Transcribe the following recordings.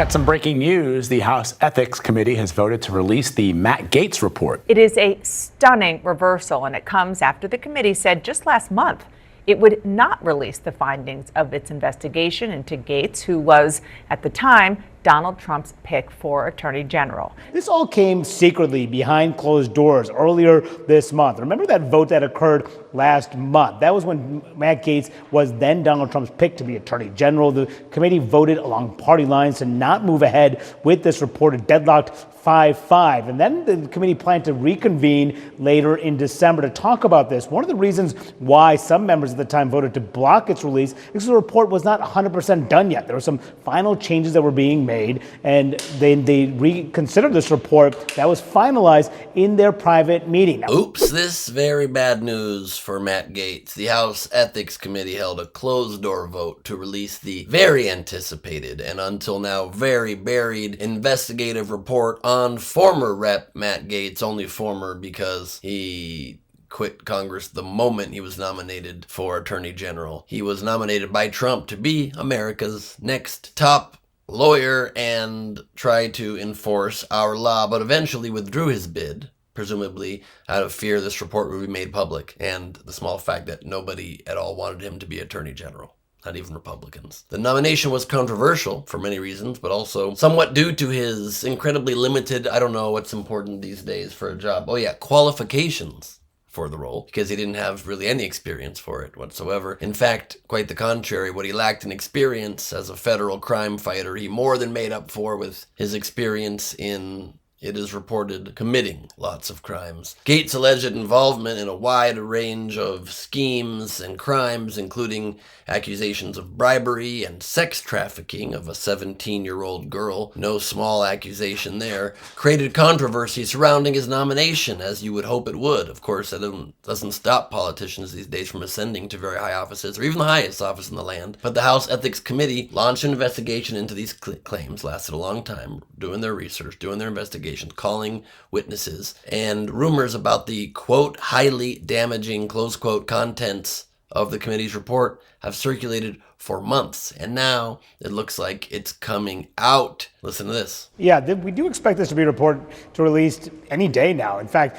Got some breaking news. The House Ethics Committee has voted to release the Matt Gaetz report. It is a stunning reversal, and it comes after the committee said just last month it would not release the findings of its investigation into Gaetz, who was, at the time, Donald Trump's pick for Attorney General. This all came secretly behind closed doors earlier this month. Remember that vote that occurred last month? That was when Matt Gaetz was then Donald Trump's pick to be Attorney General. The committee voted along party lines to not move ahead with this report. It deadlocked 5-5. And then the committee planned to reconvene later in December to talk about this. One of the reasons why some members at the time voted to block its release is because the report was not 100% done yet. There were some final changes that were being made, and they reconsidered this report that was finalized in their private meeting. Now, oops, this very bad news for Matt Gaetz. The House Ethics Committee held a closed-door vote to release the very anticipated and until now very buried investigative report on former Rep. Matt Gaetz, only former because he quit Congress the moment he was nominated for Attorney General. He was nominated by Trump to be America's next top lawyer and try to enforce our law, but eventually withdrew his bid, presumably out of fear this report would be made public, and the small fact that nobody at all wanted him to be Attorney General. Not even Republicans. The nomination was controversial for many reasons, but also somewhat due to his incredibly limited, I don't know what's important these days for a job. Oh yeah, qualifications for the role, because he didn't have really any experience for it whatsoever. In fact, quite the contrary, what he lacked in experience as a federal crime fighter, he more than made up for with his experience in, it is reported, committing lots of crimes. Gaetz' alleged involvement in a wide range of schemes and crimes, including accusations of bribery and sex trafficking of a 17-year-old girl, no small accusation there, created controversy surrounding his nomination, as you would hope it would. Of course, that doesn't stop politicians these days from ascending to very high offices, or even the highest office in the land. But the House Ethics Committee launched an investigation into these claims, lasted a long time, doing their research, doing their investigation, calling witnesses, and rumors about the, quote, highly damaging, close quote, contents of the committee's report have circulated for months, and now it looks like it's coming out. Listen to this. Yeah, we do expect this to be reported to released any day now. In fact,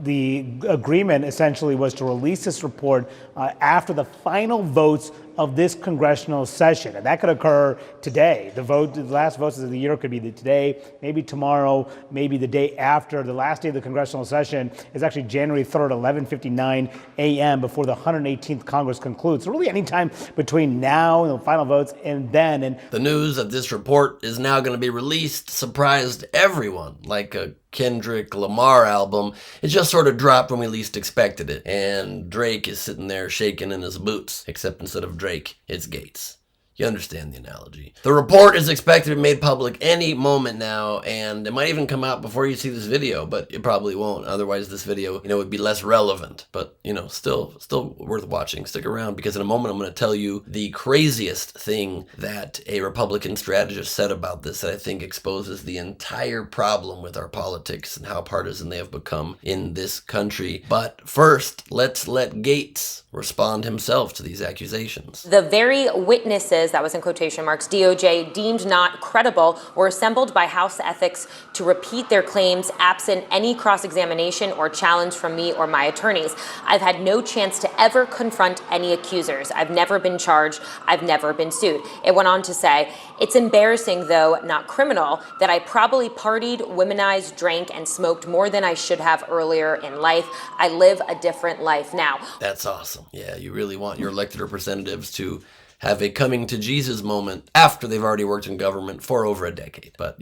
the agreement essentially was to release this report after the final votes of this congressional session, and that could occur today. The last votes of the year could be today, maybe tomorrow, maybe the day after. The last day of the congressional session is actually January 3rd, 11:59 a.m. before the 118th Congress concludes. So really any time between now and the final votes and then. And the news that this report is now going to be released surprised everyone, like a Kendrick Lamar album. It just sort of dropped when we least expected it, and Drake is sitting there shaking in his boots, except instead of Drake, it's Gaetz. You understand the analogy. The report is expected to be made public any moment now, and it might even come out before you see this video, but it probably won't. Otherwise, this video, would be less relevant. But, still worth watching. Stick around, because in a moment I'm going to tell you the craziest thing that a Republican strategist said about this that I think exposes the entire problem with our politics and how partisan they have become in this country. But first, let's let Gaetz respond himself to these accusations. The very witnesses, that was in quotation marks, DOJ deemed not credible were assembled by House Ethics to repeat their claims absent any cross-examination or challenge from me or my attorneys. I've had no chance to ever confront any accusers. I've never been charged. I've never been sued. It went on to say, it's embarrassing, though not criminal, that I probably partied, womanized, drank, and smoked more than I should have earlier in life. I live a different life now. That's awesome. Yeah, you really want your elected representatives to have a coming to Jesus moment after they've already worked in government for over a decade. But,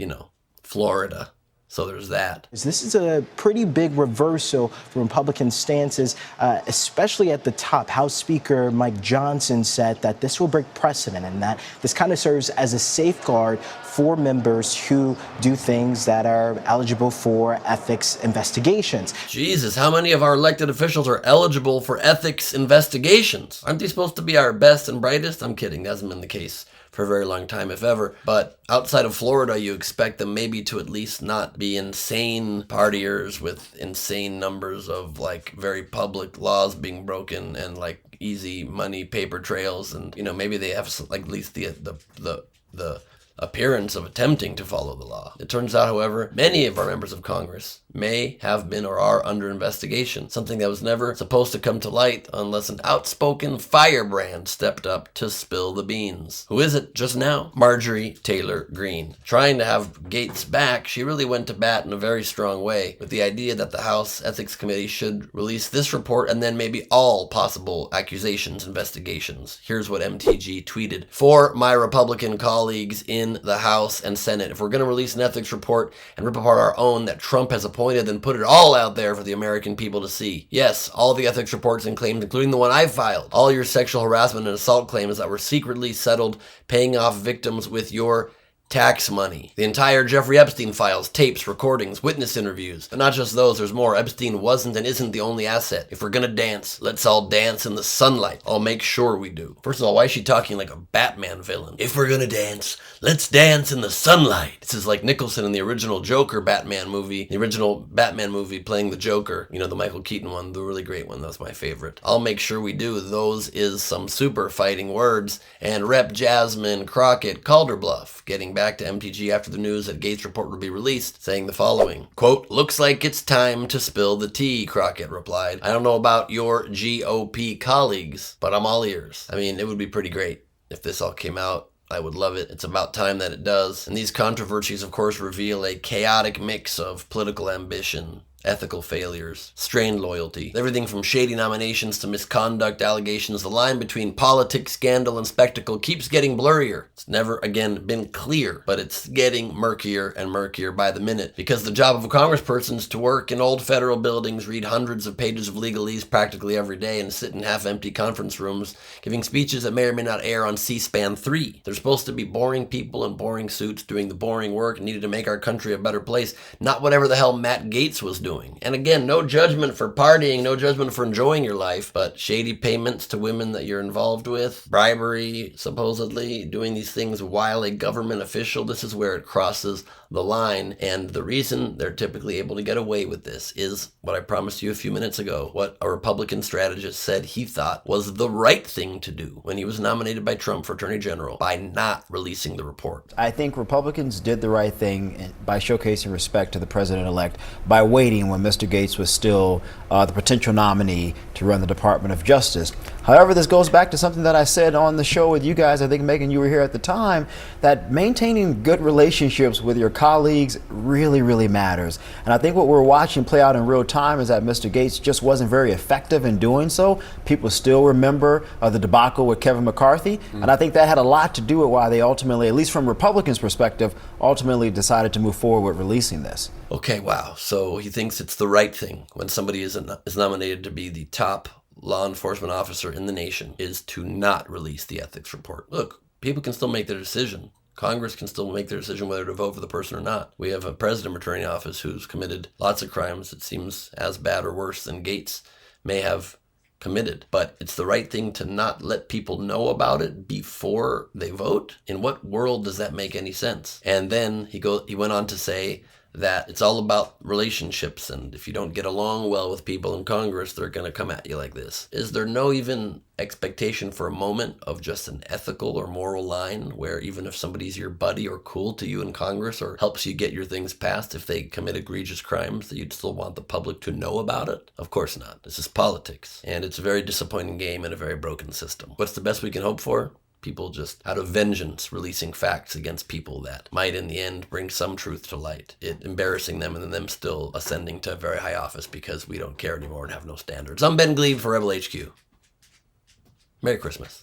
Florida. So there's that. This is a pretty big reversal from Republican stances, especially at the top. House Speaker Mike Johnson said that this will break precedent and that this kind of serves as a safeguard for members who do things that are eligible for ethics investigations. Jesus, how many of our elected officials are eligible for ethics investigations? Aren't they supposed to be our best and brightest? I'm kidding. That hasn't been the case for a very long time, if ever. But outside of Florida, you expect them maybe to at least not be insane partiers with insane numbers of very public laws being broken and easy money paper trails, and maybe they have at least the appearance of attempting to follow the law. It turns out, however, many of our members of Congress may have been or are under investigation, something that was never supposed to come to light unless an outspoken firebrand stepped up to spill the beans. Who is it just now? Marjorie Taylor Greene. Trying to have Gaetz back, she really went to bat in a very strong way with the idea that the House Ethics Committee should release this report and then maybe all possible accusations, investigations. Here's what MTG tweeted. For my Republican colleagues in the House and Senate, if we're going to release an ethics report and rip apart our own that Trump has appointed, then put it all out there for the American people to see. Yes, all the ethics reports and claims, including the one I filed. All your sexual harassment and assault claims that were secretly settled, paying off victims with your tax money. The entire Jeffrey Epstein files, tapes, recordings, witness interviews. But not just those, there's more. Epstein wasn't and isn't the only asset. If we're gonna dance, let's all dance in the sunlight. I'll make sure we do. First of all, why is she talking like a Batman villain? If we're gonna dance, let's dance in the sunlight. This is like Nicholson in the original Joker Batman movie, the original Batman movie playing the Joker. You know, the Michael Keaton one, the really great one. That's my favorite. I'll make sure we do. Those is some super fighting words. And Rep. Jasmine Crockett called her bluff, getting back to MTG after the news that Gaetz' report would be released, saying the following, quote, "Looks like it's time to spill the tea," Crockett replied. "I don't know about your GOP colleagues, but I'm all ears." I mean, it would be pretty great if this all came out. I would love it. It's about time that it does. And these controversies, of course, reveal a chaotic mix of political ambition, ethical failures, strained loyalty, everything from shady nominations to misconduct allegations. The line between politics, scandal, and spectacle keeps getting blurrier. It's never, again, been clear, but it's getting murkier and murkier by the minute, because the job of a congressperson is to work in old federal buildings, read hundreds of pages of legalese practically every day, and sit in half-empty conference rooms, giving speeches that may or may not air on C-SPAN 3. They're supposed to be boring people in boring suits doing the boring work needed to make our country a better place, not whatever the hell Matt Gaetz was doing. And again, no judgment for partying, no judgment for enjoying your life, but shady payments to women that you're involved with, bribery, supposedly, doing these things while a government official, this is where it crosses the line. And the reason they're typically able to get away with this is what I promised you a few minutes ago, what a Republican strategist said he thought was the right thing to do when he was nominated by Trump for Attorney General, by not releasing the report. I think Republicans did the right thing by showcasing respect to the president-elect by waiting when Mr. Gaetz was still the potential nominee to run the Department of Justice. However, this goes back to something that I said on the show with you guys. I think, Megan, you were here at the time, that maintaining good relationships with your colleagues really, really matters. And I think what we're watching play out in real time is that Mr. Gaetz just wasn't very effective in doing so. People still remember the debacle with Kevin McCarthy. And I think that had a lot to do with why they ultimately, at least from Republicans' perspective, ultimately decided to move forward with releasing this. Okay, wow. So he thinks it's the right thing when somebody is nominated to be the top law enforcement officer in the nation is to not release the ethics report. Look, people can still make their decision. Congress can still make their decision whether to vote for the person or not. We have a president returning office who's committed lots of crimes, it seems as bad or worse than Gaetz may have committed. But it's the right thing to not let people know about it before they vote? In what world does that make any sense? And then he went on to say that it's all about relationships, and if you don't get along well with people in Congress, they're going to come at you like this. Is there no even expectation for a moment of just an ethical or moral line where even if somebody's your buddy or cool to you in Congress or helps you get your things passed, if they commit egregious crimes, that you'd still want the public to know about it? Of course not. This is politics, and it's a very disappointing game and a very broken system. What's the best we can hope for? People just, out of vengeance, releasing facts against people that might in the end bring some truth to light. It embarrassing them and then them still ascending to a very high office because we don't care anymore and have no standards. I'm Ben Gleib for Rebel HQ. Merry Christmas.